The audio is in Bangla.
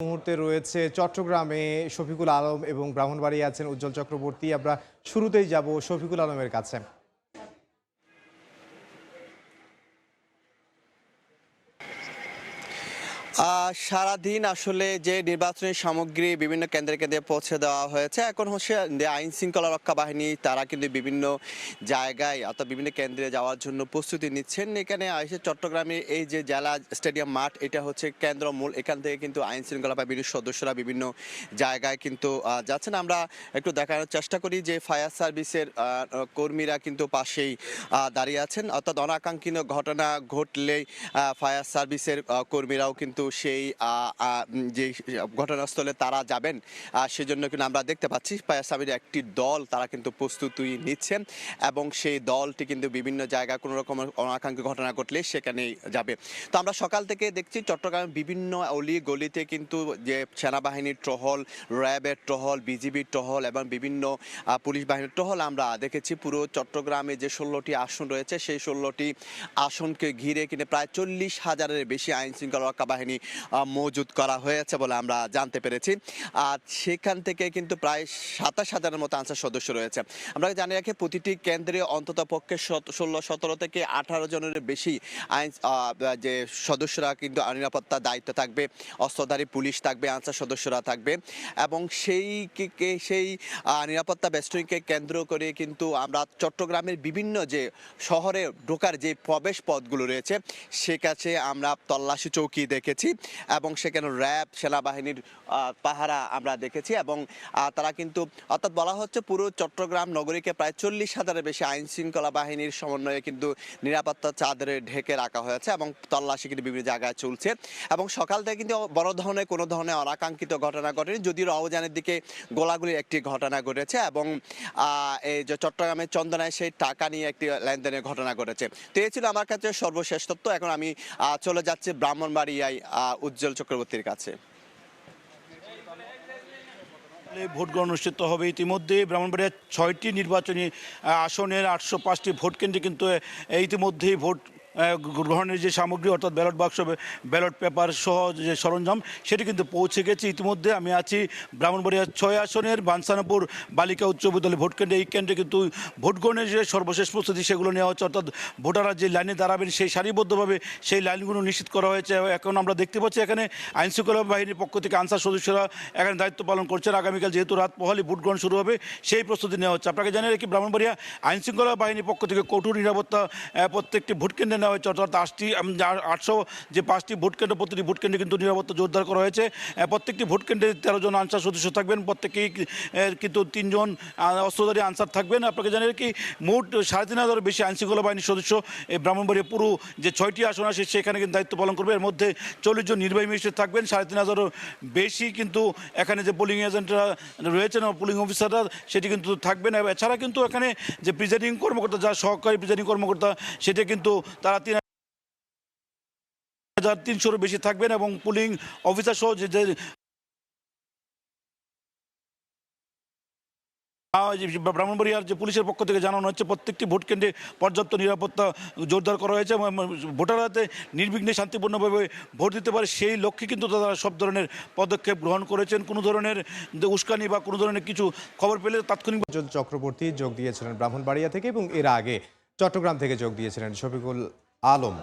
মুহূর্তে রয়েছে চট্টগ্রামে শফিকুল আলম এবং ব্রাহ্মণবাড়িয়া আছেন উজ্জ্বল চক্রবর্তী। আমরা শুরুতেই যাব শফিকুল আলমের কাছে। সারাদিন আসলে যে নির্বাচনী সামগ্রী বিভিন্ন কেন্দ্রে কেন্দ্রে পৌঁছে দেওয়া হয়েছে, এখন হচ্ছে আইন শৃঙ্খলা রক্ষা বাহিনী তারা কিন্তু বিভিন্ন জায়গায় অর্থাৎ বিভিন্ন কেন্দ্রে যাওয়ার জন্য প্রস্তুতি নিচ্ছেন। এখানে এসে চট্টগ্রামের এই যে জেলা স্টেডিয়াম মাঠ, এটা হচ্ছে কেন্দ্র মূল। এখান থেকে কিন্তু আইন শৃঙ্খলা বাহিনীর সদস্যরা বিভিন্ন জায়গায় কিন্তু যাচ্ছেন। আমরা একটু দেখানোর চেষ্টা করি যে ফায়ার সার্ভিসের কর্মীরা কিন্তু পাশেই দাঁড়িয়ে আছেন, অর্থাৎ অনাকাঙ্ক্ষিত ঘটনা ঘটলেই ফায়ার সার্ভিসের কর্মীরাও কিন্তু সেই যে ঘটনাস্থলে তারা যাবেন, সেজন্য কিন্তু আমরা দেখতে পাচ্ছি ফায়ার সার্ভিসের একটি দল তারা কিন্তু প্রস্তুতি নিচ্ছেন এবং সেই দলটি কিন্তু বিভিন্ন জায়গায় কোনো রকম অনাকাঙ্ক্ষিত ঘটনা ঘটলে সেখানে যাবে। তো আমরা সকাল থেকে দেখছি চট্টগ্রামের বিভিন্ন অলি গলিতে কিন্তু যে সেনাবাহিনীর টহল, র্যাবের টহল, বিজিবির টহল এবং বিভিন্ন পুলিশ বাহিনীর টহল আমরা দেখেছি। পুরো চট্টগ্রামে যে 16টি আসন রয়েছে সেই 16টি আসনকে ঘিরে কিনে প্রায় 40,000-এর বেশি আইন শৃঙ্খলা রক্ষা বাহিনী মজুদ করা হয়েছে বলে আমরা জানতে পেরেছি। আর সেখান থেকে কিন্তু প্রায় 27,000-এর মতো আনসার সদস্য রয়েছে। আমরা জানি রাখি প্রতিটি কেন্দ্রে অন্তত পক্ষে 16-17 থেকে 18 জনের বেশি আইন যে সদস্যরা কিন্তু নিরাপত্তার দায়িত্ব থাকবে, অস্ত্রধারী পুলিশ থাকবে, আনসার সদস্যরা থাকবে এবং সেই নিরাপত্তা বেষ্টনীকে কেন্দ্র করে কিন্তু আমরা চট্টগ্রামের বিভিন্ন যে শহরে ঢোকার যে প্রবেশ পথগুলো রয়েছে সে কাছে আমরা তল্লাশি চৌকি দেখেছি এবং সেখানে র্যাব সেনাবাহিনীর পাহারা আমরা দেখেছি এবং তারা কিন্তু অর্থাৎ বলা হচ্ছে পুরো চট্টগ্রাম নগরীকে প্রায় 40,000-এর বেশি আইন শৃঙ্খলা বাহিনীর সমন্বয়ে কিন্তু নিরাপত্তা চাদরে ঢেকে রাখা হয়েছে এবং তল্লাশি কিন্তু বিভিন্ন জায়গায় চলছে। এবং সকাল থেকে কিন্তু বড় ধরনের কোনো ধরনের অনাকাঙ্ক্ষিত ঘটনা ঘটেনি, যদিও অভিযানের দিকে গোলাগুলির একটি ঘটনা ঘটেছে এবং এই যে চট্টগ্রামের চন্দনায় সেই টাকা নিয়ে একটি লেনদেনের ঘটনা ঘটেছে। তো এই ছিল আমার কাছে সর্বশেষ তথ্য। এখন আমি চলে যাচ্ছি ব্রাহ্মণবাড়িয়ায় উজ্জ্বল চক্রবর্তীর কাছে। ভোট গ্রহণ অনুষ্ঠিত হবে। ইতিমধ্যে ব্রাহ্মণবাড়িয়ার 6টি নির্বাচনী আসনের 805টি ভোট কেন্দ্রে কিন্তু ইতিমধ্যেই ভোট গ্রহণের যে সামগ্রী অর্থাৎ ব্যালট বাক্স, ব্যালট পেপার সহ যে সরঞ্জাম সেটি কিন্তু পৌঁছে গেছে। ইতিমধ্যে আমি আছি ব্রাহ্মণবাড়িয়ার 6 আসনের বাঞ্ছানাপুর বালিকা উচ্চ বিদ্যালয় ভোট কেন্দ্রে। এই কেন্দ্রে কিন্তু ভোট গ্রহণের যে সর্বশেষ প্রস্তুতি সেগুলো নেওয়া হচ্ছে, অর্থাৎ ভোটাররা যে লাইনে দাঁড়াবেন সেই সারিবদ্ধভাবে সেই লাইনগুলো নিশ্চিত করা হয়েছে। এখন আমরা দেখতে পাচ্ছি এখানে আইনশৃঙ্খলা বাহিনীর পক্ষ থেকে আনসার সদস্যরা এখানে দায়িত্ব পালন করছেন। আগামীকাল যেহেতু রাত পোহালে ভোট গ্রহণ শুরু হবে সেই প্রস্তুতি নেওয়া হচ্ছে। আপনাকে জানিয়ে রাখি ব্রাহ্মণবাড়িয়া আইনশৃঙ্খলা বাহিনীর পক্ষ থেকে কঠোর নিরাপত্তা প্রত্যেকটি ভোট কেন্দ্রে নেওয়া হয়েছে, অর্থাৎ 800 যে 5টি ভোট কেন্দ্র প্রতিটি ভোট কেন্দ্রে কিন্তু নিরাপত্তা জোরদার করা হয়েছে। প্রত্যেকটি ভোট কেন্দ্রে 13 জন আনসার সদস্য থাকবেন, প্রত্যেকেই কিন্তু 3 জন অস্ত্রধারী আনসার থাকবেন। আপনাকে জানিয়ে রাখি মোট 3,500-এর বেশি আইনশৃঙ্খলা বাহিনীর সদস্য এই ব্রাহ্মণবাড়িয়া পুরো যে 6টি আসন আছে সেখানে কিন্তু দায়িত্ব পালন করবে। এর মধ্যে 40 জন নির্বাহী ম্যাজিস্ট্রেট থাকবেন, 3,500-এরও বেশি কিন্তু এখানে যে পোলিং এজেন্টরা রয়েছেন পোলিং অফিসাররা সেটি কিন্তু থাকবেন। এছাড়া কিন্তু এখানে যে প্রিজাইডিং কর্মকর্তা, যা সহকারী প্রিজাইডিং কর্মকর্তা, সেটা কিন্তু তারা 3,300-এরও বেশি থাকবেন এবং পুলিং অফিসার সহ যে ব্রাহ্মণবাড়িয়ার যে পুলিশের পক্ষ থেকে জানানো হচ্ছে প্রত্যেকটি ভোট কেন্দ্রে পর্যাপ্ত নিরাপত্তা জোরদার করা হয়েছে। ভোটাররা যাতে নির্বিঘ্নে শান্তিপূর্ণভাবে ভোট দিতে পারে সেই লক্ষ্যে কিন্তু তারা সব ধরনের পদক্ষেপ গ্রহণ করেছেন। কোনো ধরনের উস্কানি বা কোনো ধরনের কিছু খবর পেলে তাৎক্ষণিক উজ্জ্বল চক্রবর্তী যোগ দিয়েছিলেন ব্রাহ্মণবাড়িয়া থেকে এবং এর আগে চট্টগ্রাম থেকে যোগ দিয়েছিলেন শফিকুল আলম।